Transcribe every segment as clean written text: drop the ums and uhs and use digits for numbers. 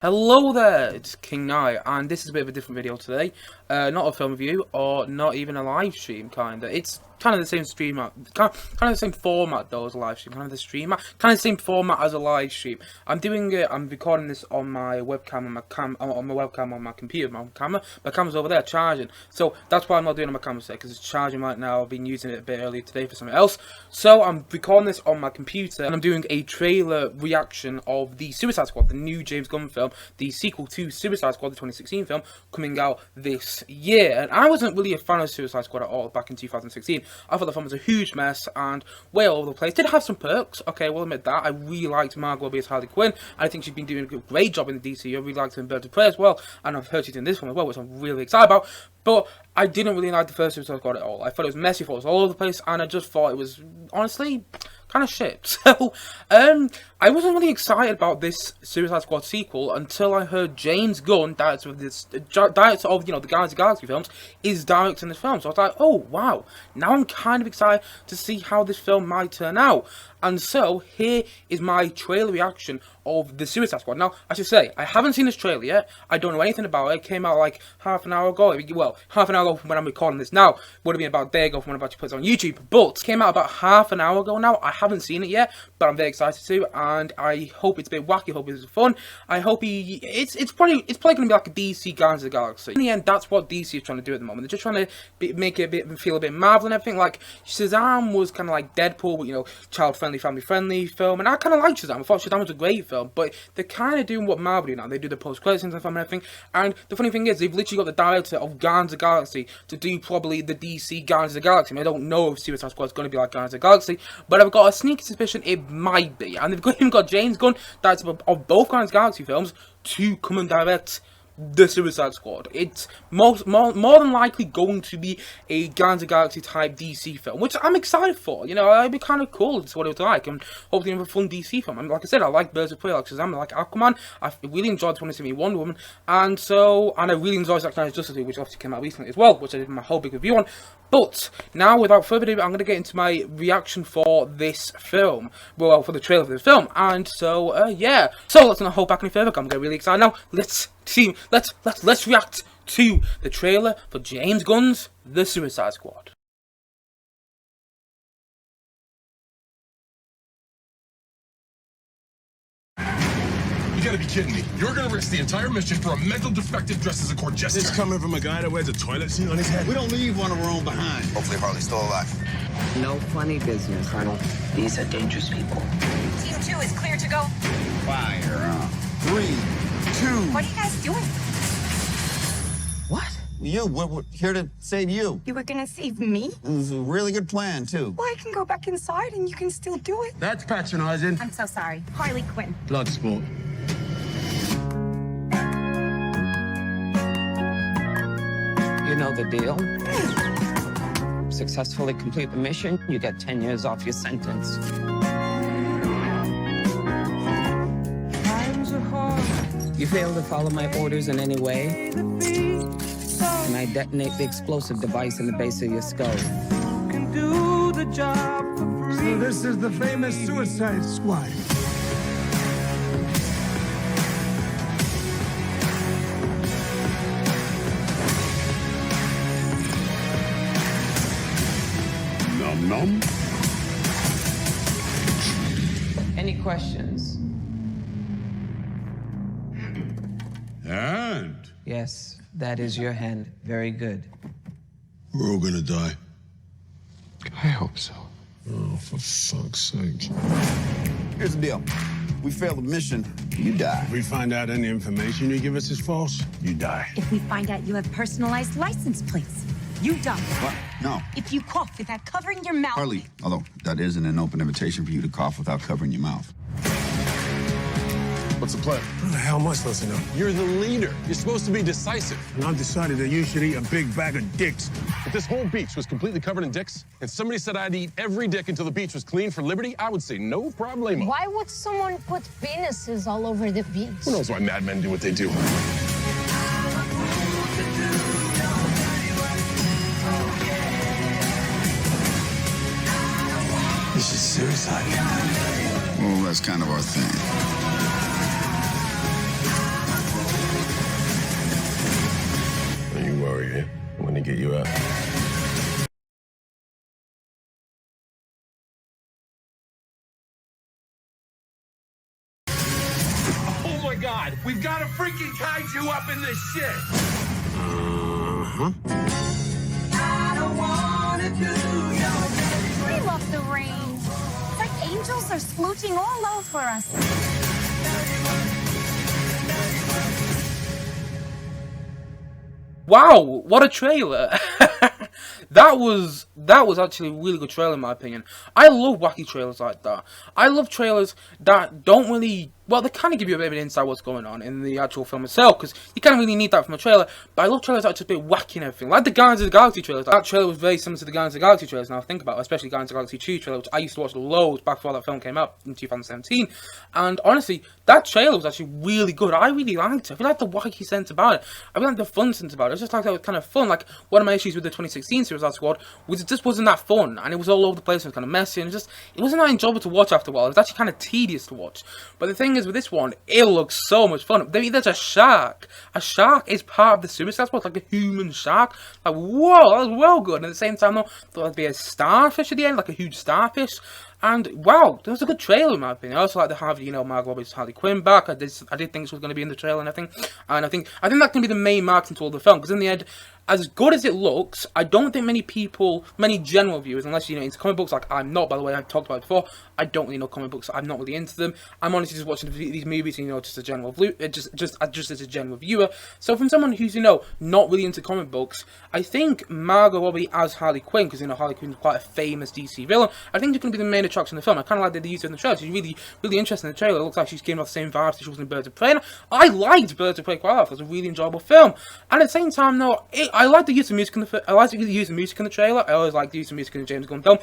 Hello there, it's King Knight, and this is a bit of a different video today. Not a film review, or not even a live stream, kinda. It's kind of the same stream, kind of the same format though as a live stream, kind of the stream, kind of the same format as a live stream. I'm recording this on my webcam, on my computer, my camera's over there charging. So that's why I'm not doing it on my camera set, because it's charging right now. I've been using it a bit earlier today for something else. So I'm recording this on my computer, and I'm doing a trailer reaction of the Suicide Squad, the new James Gunn film, the sequel to Suicide Squad, the 2016 film, coming out this year. And I wasn't really a fan of Suicide Squad at all back in 2016. I thought the film was a huge mess and way all over the place. Did have some perks, okay, we'll admit that. I really liked Margot Robbie as Harley Quinn. I think she's been doing a great job in the DCU. I really liked her in Birds of Prey as well, and I've heard she's in this one as well, which I'm really excited about. But I didn't really like the first Suicide Squad at all. I thought it was messy, I thought it was all over the place, and I just thought it was, honestly, kind of shit. So, I wasn't really excited about this Suicide Squad sequel until I heard James Gunn, director of the Guardians of the Galaxy films, is directing this film. So I was like, oh wow, now I'm kind of excited to see how this film might turn out. And so, here is my trailer reaction of the Suicide Squad. Now, I should say, I haven't seen this trailer yet. I don't know anything about it. It came out like half an hour ago. Well, half an hour ago from when I'm recording this now. Would have been about a day ago from when I'm about to put it on YouTube. But, it came out about half an hour ago now. I haven't seen it yet, but I'm very excited to. And I hope it's a bit wacky. I hope it's fun. I hope it's probably going to be like a DC Guardians of the Galaxy. In the end, that's what DC is trying to do at the moment. They're just trying to make it feel a bit Marvel and everything. Like, Shazam was kind of like Deadpool, but, child-friendly, family-friendly film. And I kind of liked Shazam. I thought Shazam was a great film. But they're kind of doing what Marvel do now. They do the post-credits scenes and film and everything. And the funny thing is, they've literally got the director of Guardians of the Galaxy to do probably the DC Guardians of the Galaxy. I mean, I don't know if Suicide Squad is going to be like Guardians of the Galaxy, but I've got a sneaky suspicion it might be. And they've even got James Gunn, director of both Guardians of the Galaxy films, to come and direct the Suicide Squad. It's more than likely going to be a Guardians of the Galaxy type DC film, which I'm excited for. It'd be kind of cool to see what it was like, and hopefully have a fun DC film. I mean, like I said, I like Birds of Prey, like Shazam, I like Aquaman. I really enjoyed 2017 Wonder Woman, and I really enjoyed Zack Snyder's Justice League, which obviously came out recently as well, which I did my whole big review on. But now, without further ado, I'm going to get into my reaction for this film. Well, for the trailer for this film, and yeah. So let's not hold back any further. I'm getting really excited now. Let's react to the trailer for James Gunn's The Suicide Squad. You gotta be kidding me. You're gonna risk the entire mission for a mental defective dressed as a court jester. This coming from a guy that wears a toilet seat on his head. We don't leave one of our own behind. Hopefully Harley's still alive. No funny business, Colonel. These are dangerous people. Team 2 is clear to go. Fire. 3, 2. What are you guys doing? What? We're here to save you. You were gonna save me? It was a really good plan, too. Well, I can go back inside and you can still do it. That's patronizing. I'm so sorry. Harley Quinn. Blood sport. You know the deal. Successfully complete the mission, you get 10 years off your sentence. You fail to follow my orders in any way, and I detonate the explosive device in the base of your skull. So this is the famous Suicide Squad. Nom nom. Any questions? And Yes, that is your hand. Very good. we're all gonna die. I hope so. Oh, for fuck's sake. Here's the deal. We fail the mission, you die. If we find out any information you give us is false, you die. If we find out you have personalized license plates, you die. What? No. If you cough without covering your mouth. Harley, although that isn't an open invitation for you to cough without covering your mouth. What's the plan? What the hell am I supposed to know? You're the leader. You're supposed to be decisive. And I've decided that you should eat a big bag of dicks. If this whole beach was completely covered in dicks, and somebody said I'd eat every dick until the beach was clean for liberty, I would say no problemo. Why would someone put penises all over the beach? Who knows why madmen do what they do? This is suicide. Well, that's kind of our thing. to get you out. Oh my God, we've got a freaking kaiju up in this shit. We love the rain. It's like angels are splooching all over us. Wow, what a trailer! that was actually a really good trailer in my opinion. I love wacky trailers like that. I love trailers that don't really, well, they kind of give you a bit of an insight what's going on in the actual film itself, because you kind of really need that from a trailer. But I love trailers that are just a bit wacky and everything, like the Guardians of the Galaxy trailers. That trailer was very similar to the Guardians of the Galaxy trailers. Now I think about it, especially Guardians of the Galaxy 2 trailer, which I used to watch loads back before that film came out in 2017. And honestly, that trailer was actually really good. I really liked it. I really liked the wacky sense about it. I really liked the fun sense about it. It's just like that was kind of fun. Like one of my issues with the 2016 Suicide Squad was it just wasn't that fun, and it was all over the place. It was kind of messy, and it wasn't that enjoyable to watch after a while. It was actually kind of tedious to watch. But the thing is, with this one, it looks so much fun. There's a shark. A shark is part of the Suicide Squad, like a human shark. Like, whoa, that was well good. And at the same time, though, there'd be a starfish at the end, like a huge starfish. And wow, that was a good trailer in my opinion. I also like the Harvey, Margot Robbie's Harley Quinn back. I did think this was going to be in the trailer and everything. And I think that can be the main marketing tool of the film, because in the end, as good as it looks, I don't think many general viewers, unless you're into comic books, like I'm not, by the way, I've talked about it before, I don't really know comic books, I'm not really into them. I'm honestly just watching these movies, just a general just as a general viewer. So from someone who's, not really into comic books, I think Margot Robbie as Harley Quinn, because, Harley Quinn's quite a famous DC villain, I think it's going to be the main attraction of the film. I kind of like that they used her in the trailer. She's really, really interesting in the trailer. It looks like she's giving off the same vibes that she was in Birds of Prey. And I liked Birds of Prey quite a lot. It was a really enjoyable film. And at the same time, though, I like the use of music in the trailer. I always like the use of music in the James Gunn film.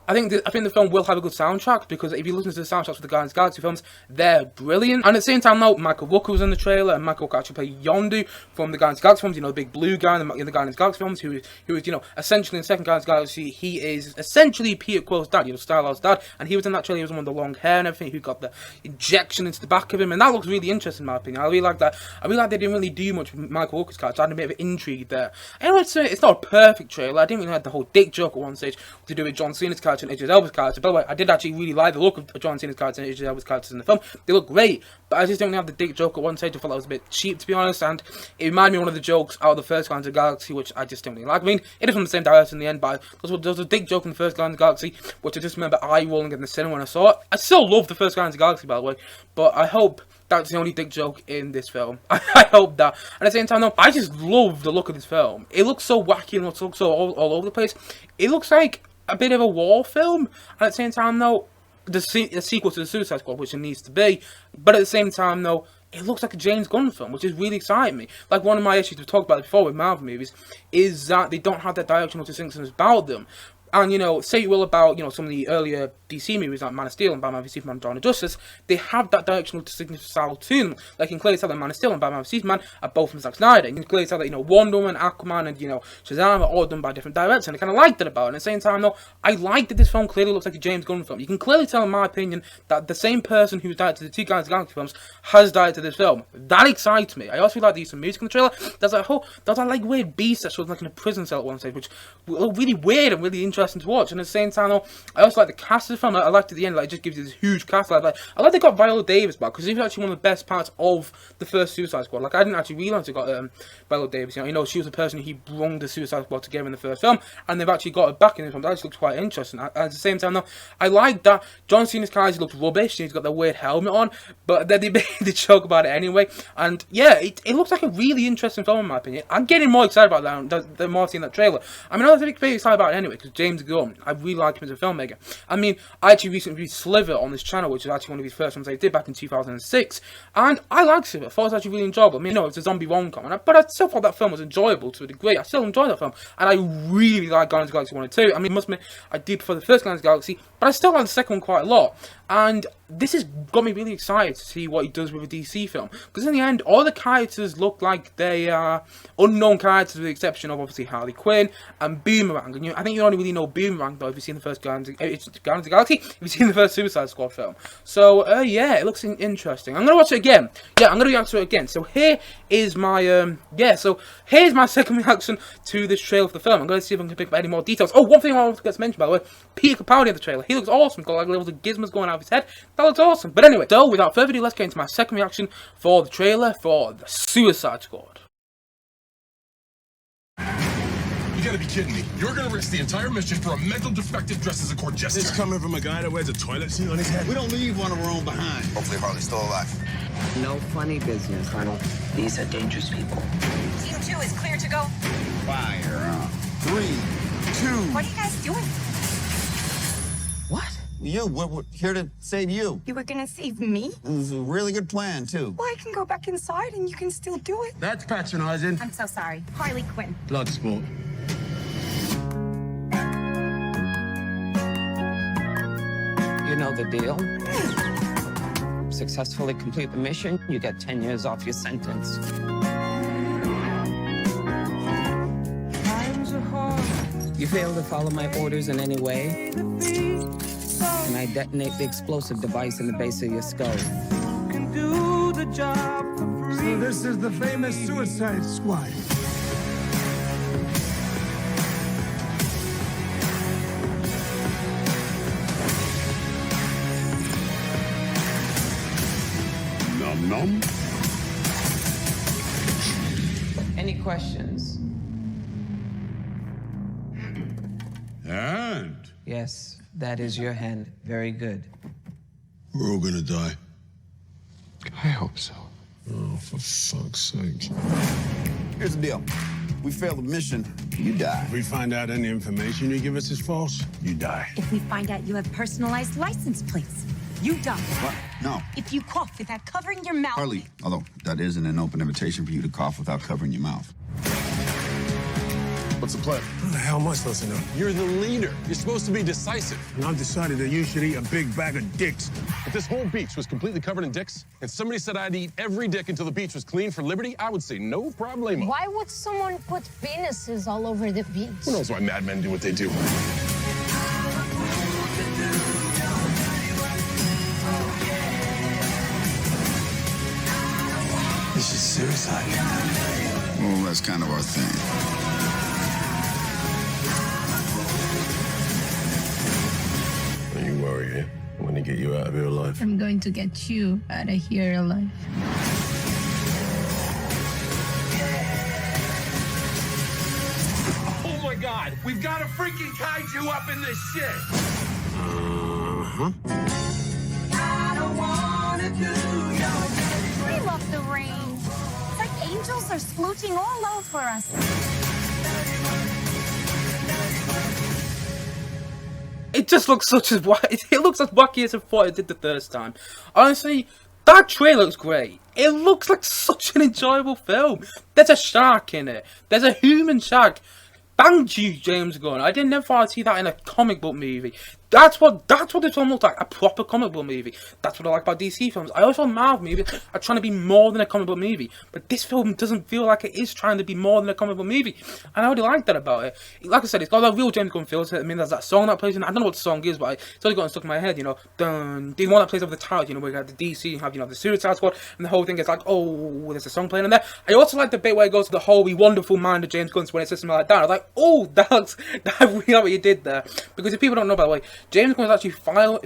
I think the film will have a good soundtrack, because if you listen to the soundtracks for the Guardians of the Galaxy films, they're brilliant. And at the same time, though, Michael Rooker was in the trailer, and Michael Rooker actually played Yondu from the Guardians of the Galaxy films, the big blue guy in the Guardians of the Galaxy films, who is, essentially in the second Guardians of the Galaxy, he is essentially Peter Quill's dad, Star-Lord's dad, and he was in that trailer. He was the one with the long hair and everything, who got the injection into the back of him, and that looks really interesting in my opinion. I really like that. I really like they didn't really do much with Michael Rooker's character. I had a bit of intrigue there. Anyway, it's not a perfect trailer. I didn't really like the whole dick joke at one stage to do with John Cena's character and Idris Elba's character. By the way, I did actually really like the look of John Cena's character and Idris Elba's characters in the film. They look great, but I just don't have the dick joke at one stage. I thought that was a bit cheap, to be honest, and it reminded me of one of the jokes out of the first Guardians of the Galaxy, which I just don't really like. I mean, it is from the same director in the end, but there was a dick joke in the first Guardians of the Galaxy, which I just remember eye-rolling in the cinema when I saw it. I still love the first Guardians of the Galaxy, by the way, but I hope that's the only dick joke in this film. I hope that. And at the same time, though, I just love the look of this film. It looks so wacky and it looks so all over the place. It looks like a bit of a war film, and at the same time, though, the sequel to the Suicide Squad, which it needs to be. But at the same time, though, it looks like a James Gunn film, which is really exciting me. Like, one of my issues we've talked about before with Marvel movies is that they don't have that directional distinctions about them. And, say you will about, some of the earlier DC movies like Man of Steel and Batman v Superman Dawn of Justice, they have that directional distinctive style to them. Like, you can clearly tell that Man of Steel and Batman v Superman are both from Zack Snyder. You can clearly tell that, Wonder Woman, Aquaman, and, Shazam are all done by different directors, and I kind of liked that about it. And at the same time, though, I like that this film clearly looks like a James Gunn film. You can clearly tell, in my opinion, that the same person who's directed the two Guardians of the Galaxy films has directed this film. That excites me. I also like the use of music in the trailer. There's that weird beast that's sort of like in a prison cell at one stage, which looked really weird and really interesting to watch. And at the same time, though, I also like the cast of the film. I liked at the end, it just gives you this huge cast. I like they got Viola Davis back, because she's actually one of the best parts of the first Suicide Squad. Like, I didn't actually realise they got Viola Davis. She was the person who brung the Suicide Squad together in the first film, and they've actually got her back in this film. That actually looks quite interesting. At the same time, though, I like that John Cena's character looks rubbish. He's got the weird helmet on, but then they made the joke about it anyway. And yeah, it looks like a really interesting film in my opinion. I'm getting more excited about that the more seeing that trailer. I mean, I was very excited about it anyway, because James Gunn, I really like him as a filmmaker. I mean, I actually recently reviewed Sliver on this channel, which is actually one of his first ones I did back in 2006, and I liked Sliver. I thought it was actually really enjoyable. I mean, it's a zombie rom-com, but I still thought that film was enjoyable to a degree. I still enjoyed that film, and I really like Guardians of the Galaxy 1 and 2. I mean, I must admit, I did prefer the first Guardians of the Galaxy, but I still like the second one quite a lot. And this has got me really excited to see what he does with a DC film. Because in the end, all the characters look like they are unknown characters with the exception of obviously Harley Quinn and Boomerang. And I think you only really know Boomerang though if you've seen the first Guardians of the Galaxy, if you've seen the first Suicide Squad film. So yeah, it looks interesting. I'm going to watch it again. Yeah, I'm going to react to it again. So here is my, here's my second reaction to this trailer for the film. I'm going to see if I can pick up any more details. Oh, one thing I want to get to mention, by the way, Peter Capaldi in the trailer. He looks awesome. Got like little gizmos going out of his head. That looks awesome. But anyway, so without further ado, let's get into my second reaction for the trailer for the Suicide Squad. You gotta be kidding me. You're gonna risk the entire mission for a mental defective dressed as a court jester. This coming from a guy that wears a toilet seat on his head. We don't leave one of our own behind. Hopefully Harley's still alive. No funny business, honey. These are dangerous people. Team 2 is clear to go. Fire. 3, 2. What are you guys doing? What? We're here to save you. You were gonna save me? It was a really good plan, too. Well, I can go back inside and you can still do it. That's patronizing. I'm so sorry. Harley Quinn. Blood sport. You know the deal. Successfully complete the mission, you get 10 years off your sentence. You fail to follow my orders in any way, and I detonate the explosive device in the base of your skull. So this is the famous Suicide Squad. Nom nom. Any questions? And Yes, that is your hand. Very good. we're all gonna die. I hope so. Oh, for fuck's sake. Here's the deal. We fail the mission, you die. If we find out any information you give us is false, you die. If we find out you have personalized license plates, you die. What? No. If you cough without covering your mouth. Harley, although that isn't an open invitation for you to cough without covering your mouth. What's the plan? Who the hell am I supposed to know? You're the leader. You're supposed to be decisive. And I've decided that you should eat a big bag of dicks. If this whole beach was completely covered in dicks, and somebody said I'd eat every dick until the beach was clean for liberty, I would say no problemo. Why would someone put penises all over the beach? Who knows why madmen do what they do? This is suicide. Well, that's kind of our thing. Don't you worry, eh? I'm gonna get you out of here alive. I'm going to get you out of here alive. Oh my God, we've got a freaking kaiju up in this shit. We love the rain. It's like angels are splooching all over us. It just looks it looks as wacky as I thought it did the first time. Honestly, that trailer looks great. It looks like such an enjoyable film. There's a shark in it. There's a human shark. Thank you, James Gunn. I didn't never thought I'd see that in a comic book movie. That's what this film looks like, a proper comic book movie. That's what I like about DC films. I also Marvel movies are trying to be more than a comic book movie, but this film doesn't feel like it is trying to be more than a comic book movie, and I really like that about it. Like I said, it's got that real James Gunn feel to it. I mean, there's that song that plays in it. I don't know what the song is, but it's always gotten stuck in my head, you know. The one that plays over the title, you know, where you have the DC, you have, you know, the Suicide Squad, and the whole thing is like, oh, there's a song playing in there. I also like the bit where it goes to the whole wonderful mind of James Gunn when it says something like that. I was like, oh, that's really like what you did there. Because if people don't know, by the way, James Gunn was actually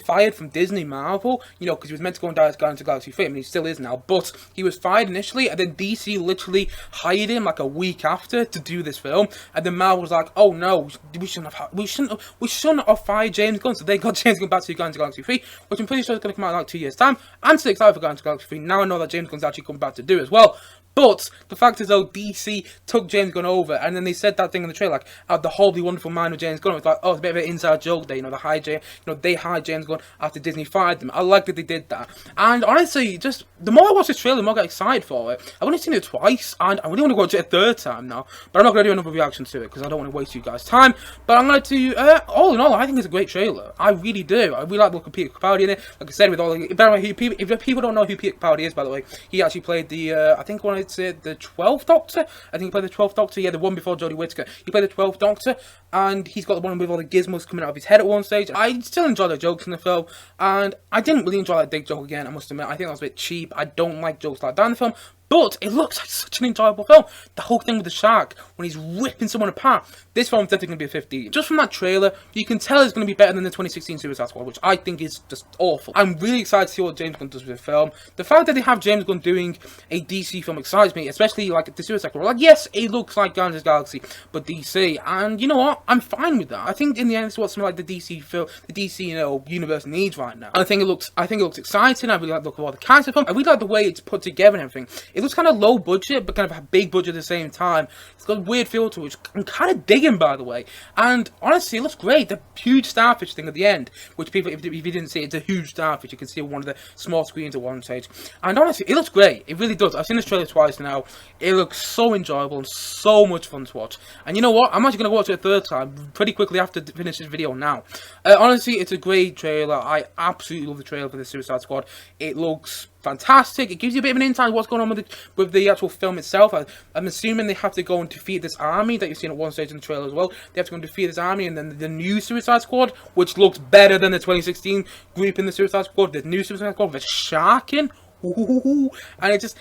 fired from Disney Marvel, you know, because he was meant to go and direct Guardians of the Galaxy 3, I mean, he still is now, but he was fired initially, and then DC literally hired him like a week after to do this film, and then Marvel was like, oh no, we shouldn't have fired James Gunn, so they got James Gunn back to Guardians of the Galaxy 3, which I'm pretty sure is going to come out in like 2 years' time. I'm still excited for Guardians of the Galaxy 3, now I know that James Gunn's actually coming back to do it as well. But the fact is, though, DC took James Gunn over, and then they said that thing in the trailer, like, the horribly wonderful mind of James Gunn. It's like, oh, it's a bit of an inside joke there, they hired James Gunn after Disney fired them. I like that they did that. And honestly, just the more I watch this trailer, the more I get excited for it. I've only seen it twice, and I really want to watch it a third time now. But I'm not going to do another reaction to it because I don't want to waste you guys' time. But I'm going to all in all, I think it's a great trailer. I really do. I really like the look of Peter Capaldi in it. Like I said, with all the, by the way, if people don't know who Peter Capaldi is, by the way, he actually played the I think when it's the 12th Doctor. I think he played the 12th Doctor. Yeah, the one before Jodie Whittaker. He played the 12th Doctor, and he's got the one with all the gizmos coming out of his head at one stage. I still enjoy the jokes in the film, and I didn't really enjoy that dick joke again, I must admit. I think that was a bit cheap. I don't like jokes like that in the film. But it looks like such an enjoyable film. The whole thing with the shark, when he's ripping someone apart. This film's definitely going to be a 50. Just from that trailer, you can tell it's going to be better than the 2016 Suicide Squad, which I think is just awful. I'm really excited to see what James Gunn does with the film. The fact that they have James Gunn doing a DC film excites me, especially like the Suicide Squad. Like, yes, it looks like Guardians of the Galaxy, but DC. And you know what? I'm fine with that. I think in the end, it's what something like the DC film, the DC universe needs right now. And I think it looks exciting. I really like the look of all the characters of the film. I really like the way it's put together and everything. It looks kind of low budget, but kind of a big budget at the same time. It's got a weird feel to it, which I'm kind of digging, by the way. And honestly, it looks great. The huge starfish thing at the end, which people, if you didn't see, it's a huge starfish. You can see on one of the small screens at one stage. And honestly, it looks great. It really does. I've seen this trailer twice now. It looks so enjoyable and so much fun to watch. And you know what? I'm actually going to watch it a third time pretty quickly after finish this video now. Honestly, it's a great trailer. I absolutely love the trailer for the Suicide Squad. It looks fantastic. It gives you a bit of an insight of what's going on with the actual film itself. I'm assuming they have to go and defeat this army that you've seen at one stage in the trailer as well. They have to go and defeat this army, and then the new Suicide Squad, which looks better than the 2016 group in the Suicide Squad. The new Suicide Squad with shark in. Ooh, and it just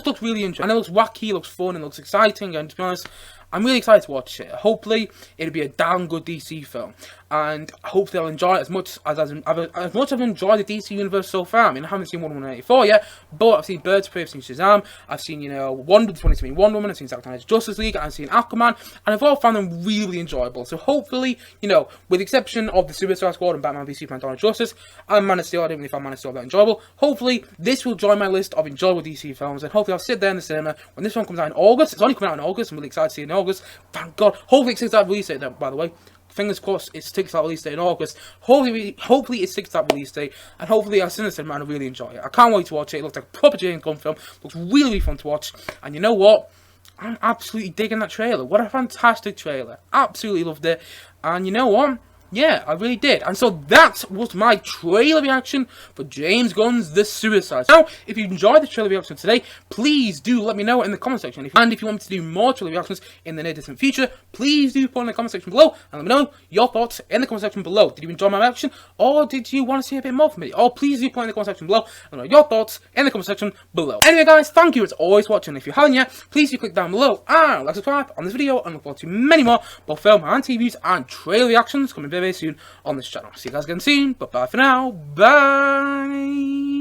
looks really interesting, and it looks wacky, it looks fun, and it looks exciting. And to be honest, I'm really excited to watch it. Hopefully, it'll be a damn good DC film, and hopefully I'll enjoy it as much as I've enjoyed the DC universe so far. I mean, I haven't seen Wonder Woman 84 yet, but I've seen Birds of Prey, I've seen Shazam, I've seen, Wonder 2017 Wonder Woman, I've seen Zack Snyder's Justice League, I've seen Aquaman, and I've all found them really enjoyable. So hopefully, with the exception of the Suicide Squad and Batman v Superman: Dawn of Justice, and Man of Steel, I didn't really find Man of Steel that enjoyable. Hopefully, this will join my list of enjoyable DC films, and hopefully I'll sit there in the cinema when this one comes out in August. It's only coming out in August. I'm really excited to see it in August. Thank God. Hopefully it sticks that release date, by the way. Fingers crossed it sticks that release date in August. Hopefully it sticks that release date, and hopefully I'll sit in the cinema and really enjoy it. I can't wait to watch it. It looks like a proper James Gunn film. Looks really, really fun to watch. And you know what? I'm absolutely digging that trailer. What a fantastic trailer. Absolutely loved it. And you know what? Yeah, I really did. And so that was my trailer reaction for James Gunn's The Suicide Squad. Now, if you enjoyed the trailer reaction today, please do let me know in the comment section. And if you want me to do more trailer reactions in the near distant future, please do put in the comment section below and let me know your thoughts in the comment section below. Did you enjoy my reaction, or did you want to see a bit more from me? Or please do put in the comment section below and let me know your thoughts in the comment section below. Anyway guys, thank you as always for watching. If you haven't yet, please do click down below and like, subscribe on this video, and look forward to many more both film and TVs and trailer reactions coming very, very soon on this channel. See you guys again soon, but bye for now. Bye!